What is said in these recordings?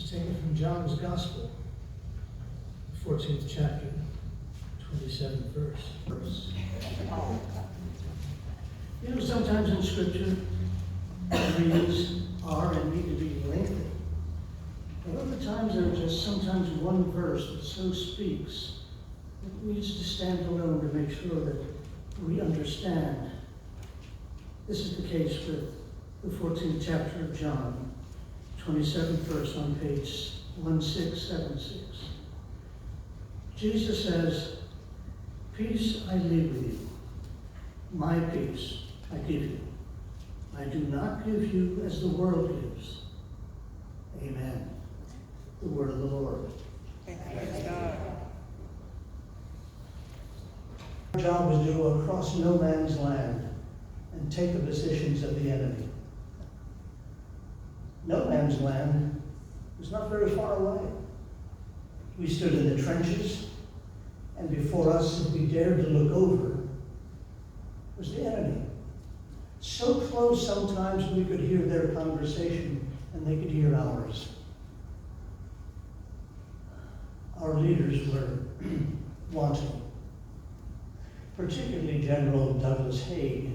is taken from John's Gospel, the 14th chapter, 27th verse. You know, sometimes in Scripture, the readings are and need to be lengthy. But other times there are just sometimes one verse that so speaks that needs to stand alone to make sure that we understand. This is the case with the 14th chapter of John, 27th verse on page 1676. Jesus says, "Peace I leave with you, my peace I give you. I do not give you as the world gives." Amen. The word of the Lord. Our job was to go across no man's land and take the positions of the enemy. No man's land was not very far away. We stood in the trenches, and before us, if we dared to look over, was the enemy. So close sometimes we could hear their conversation and they could hear ours. Our leaders were wanting, particularly General Douglas Haig.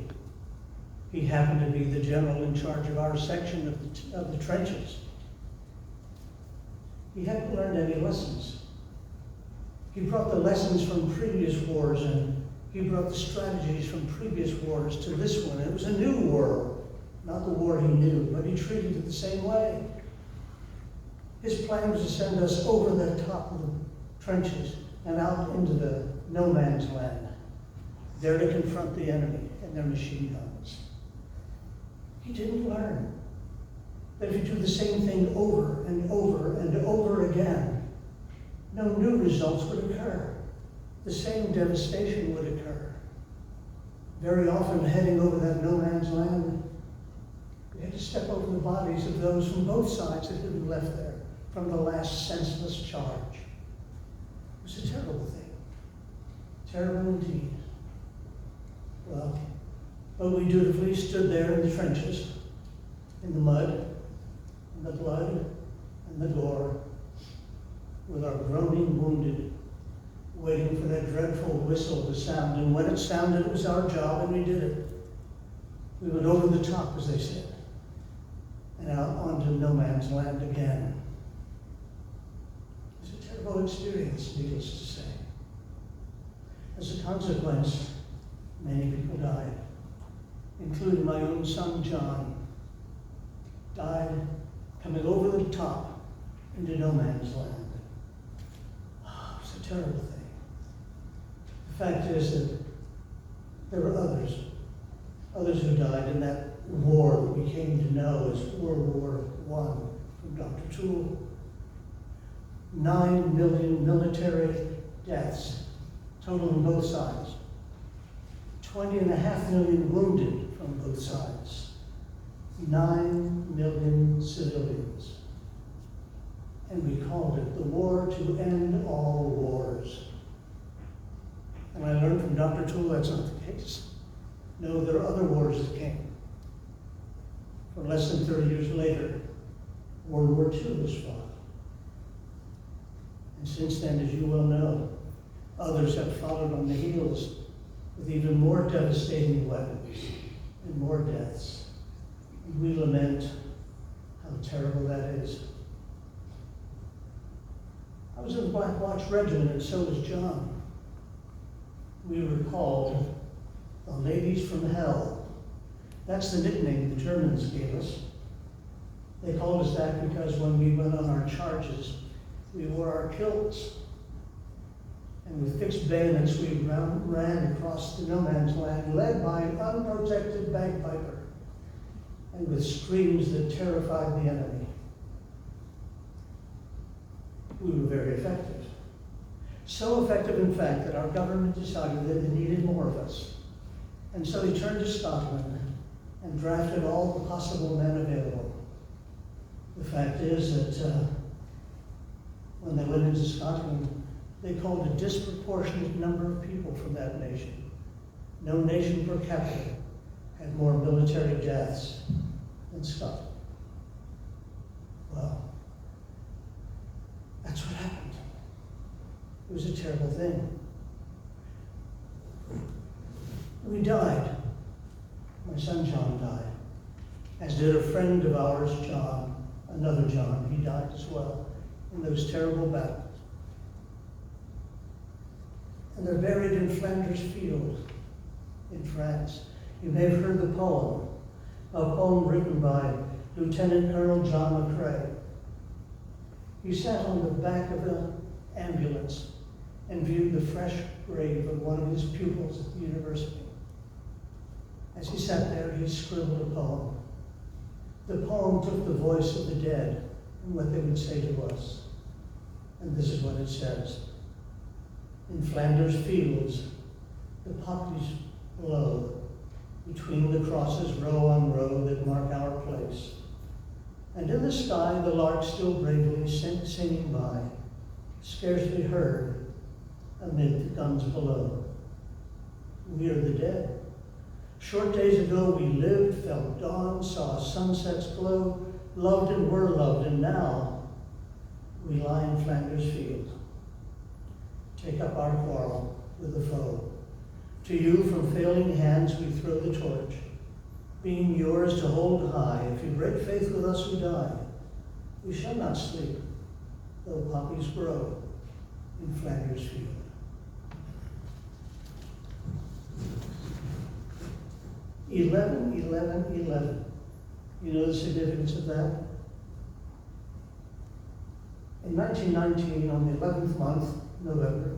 He happened to be the general in charge of our section of the trenches. He hadn't learned any lessons. He brought the lessons from previous wars, and he brought the strategies from previous wars to this one. It was a new war, not the war he knew, but he treated it the same way. His plan was to send us over the top of the trenches and out into the no man's land, there to confront the enemy and their machine guns. He didn't learn that if you do the same thing over and over and over again, no new results would occur. The same devastation would occur. Very often, heading over that no man's land, we had to step over the bodies of those from both sides that had been left there from the last senseless charge. It was a terrible thing. Terrible indeed. Well, but we dutifully stood there in the trenches, in the mud, in the blood, and the gore, with our groaning wounded, waiting for that dreadful whistle to sound. And when it sounded, it was our job, and we did it. We went over the top, as they said, and out onto no man's land again. It was a terrible experience, needless to say. As a consequence, many people died, including my own son, John, died coming over the top into no man's land. Oh, it's a terrible thing. The fact is that there were others who died in that war that we came to know as World War I from Dr. Toole. 9 million military deaths, total on both sides. 20.5 million wounded from both sides. 9 million civilians. And we called it the war to end all wars. And I learned from Dr. Toole that's not the case. No, there are other wars that came. For less than 30 years later, World War II was fought. And since then, as you well know, others have followed on the heels with even more devastating weapons and more deaths. And we lament how terrible that is. I was in the Black Watch Regiment, and so was John. We were called the Ladies from Hell. That's the nickname the Germans gave us. They called us that because when we went on our charges, we wore our kilts. And with fixed bayonets, we ran across the no man's land, led by an unprotected bagpiper, and with screams that terrified the enemy. We were very effective. So effective, in fact, that our government decided that it needed more of us. And so he turned to Scotland and drafted all the possible men available. The fact is that when they went into Scotland, they called a disproportionate number of people from that nation. No nation per capita had more military deaths than Scotland. Well, It was a terrible thing. We died. My son John died, as did a friend of ours, John, another John. He died as well in those terrible battles. And they're buried in Flanders Field in France. You may have heard the poem, a poem written by Lieutenant Colonel John McCrae. He sat on the back of an ambulance and viewed the fresh grave of one of his pupils at the university. As he sat there, he scribbled a poem. The poem took the voice of the dead and what they would say to us. And this is what it says. In Flanders fields, the poppies blow between the crosses row on row that mark our place. And in the sky, the lark still bravely singing by, scarcely heard amid the guns below. We are the dead. Short days ago we lived, felt dawn, saw sunsets glow, loved and were loved, and now we lie in Flanders Field. Take up our quarrel with the foe. To you from failing hands we throw the torch, being yours to hold high. If you break faith with us who die, we shall not sleep, though poppies grow in Flanders Field. $11, 11, 11. You know the significance of that? In 1919, on the 11th month, November,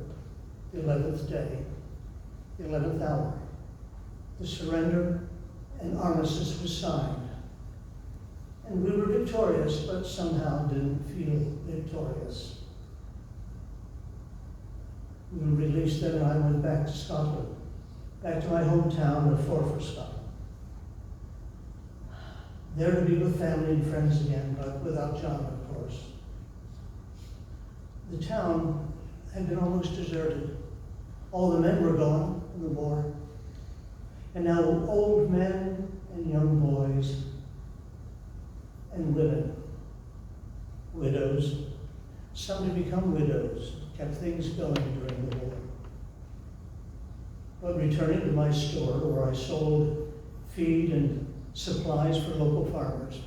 the 11th day, the 11th hour, the surrender and armistice was signed. And we were victorious, but somehow didn't feel victorious. We were released then, and I went back to Scotland, back to my hometown of Forfar, Scotland. There to be with family and friends again, but without John, of course. The town had been almost deserted. All the men were gone in the war. And now old men and young boys and women, widows, some to become widows, kept things going during the war. But returning to my store where I sold feed and supplies for local farmers,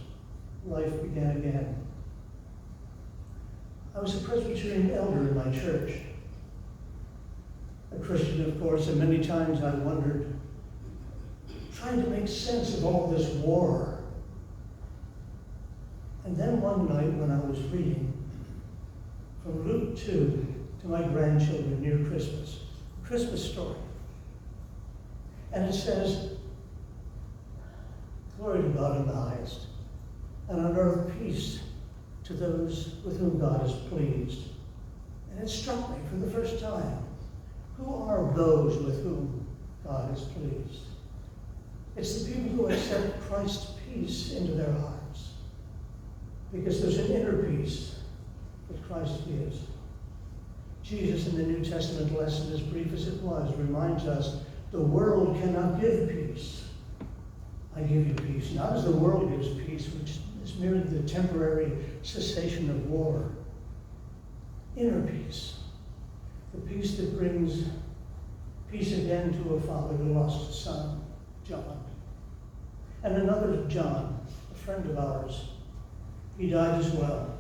life began again. I was a Presbyterian elder in my church, a Christian, of course, and many times I wondered, trying to make sense of all this war. And then one night when I was reading from Luke 2 to my grandchildren near Christmas, Christmas story, and it says, glory to God in the highest, and on earth peace to those with whom God is pleased. And it struck me for the first time, who are those with whom God is pleased? It's the people who accept Christ's peace into their hearts, because there's an inner peace that Christ gives. Jesus in the New Testament lesson, as brief as it was, reminds us the world cannot give peace. I give you peace, not as the world gives peace, which is merely the temporary cessation of war. Inner peace, the peace that brings peace again to a father who lost a son, John. And another John, a friend of ours, he died as well.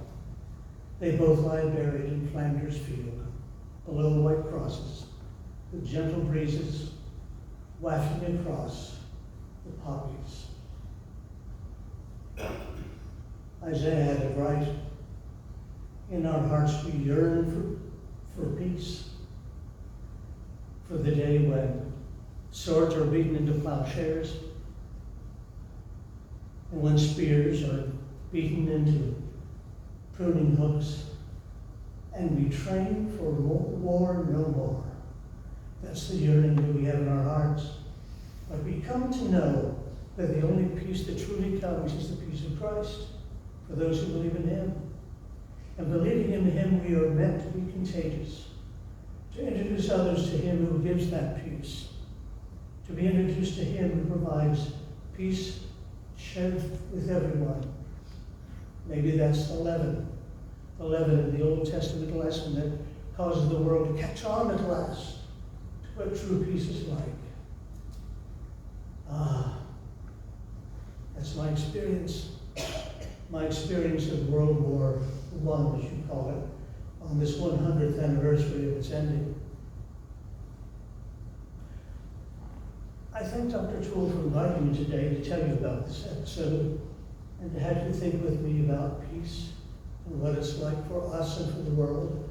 They both lie buried in Flanders Field, below white crosses, with gentle breezes wafting across the poppies. Isaiah had it right. In our hearts we yearn for peace, for the day when swords are beaten into plowshares, and when spears are beaten into pruning hooks, and we train for war no more. That's the yearning that we have in our hearts. But we come to know that the only peace that truly comes is the peace of Christ for those who believe in him. And believing in him, we are meant to be contagious, to introduce others to him who gives that peace, to be introduced to him who provides peace shared with everyone. Maybe that's the leaven in the Old Testament lesson that causes the world to catch on at last to what true peace is like. That's my experience. My experience of World War I, as you call it, on this 100th anniversary of its ending. I thank Dr. Toole for inviting me today to tell you about this episode and to have you think with me about peace and what it's like for us and for the world.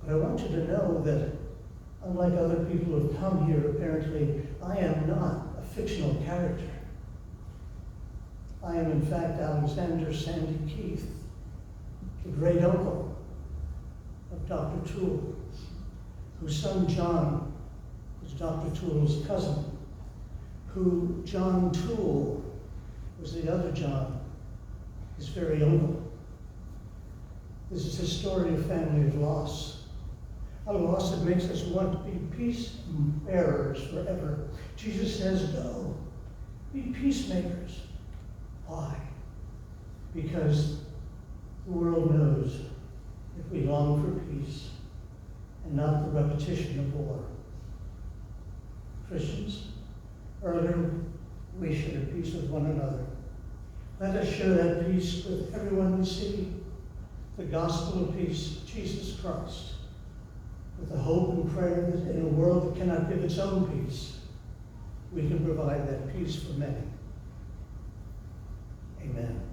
But I want you to know that, unlike other people who have come here, apparently, I am not a fictional character. I am, in fact, Alexander Sandy Keith, the great uncle of Dr. Toole, whose son John was Dr. Toole's cousin, who John Toole was the other John, his very uncle. This is a story of family of loss, a loss that makes us want to be peace bearers forever. Jesus says, go, be peacemakers. Why? Because the world knows that we long for peace and not the repetition of war. Christians, earlier we shared peace with one another. Let us share that peace with everyone we see. The gospel of peace, Jesus Christ, with the hope and prayer that in a world that cannot give its own peace, we can provide that peace for many. Amen.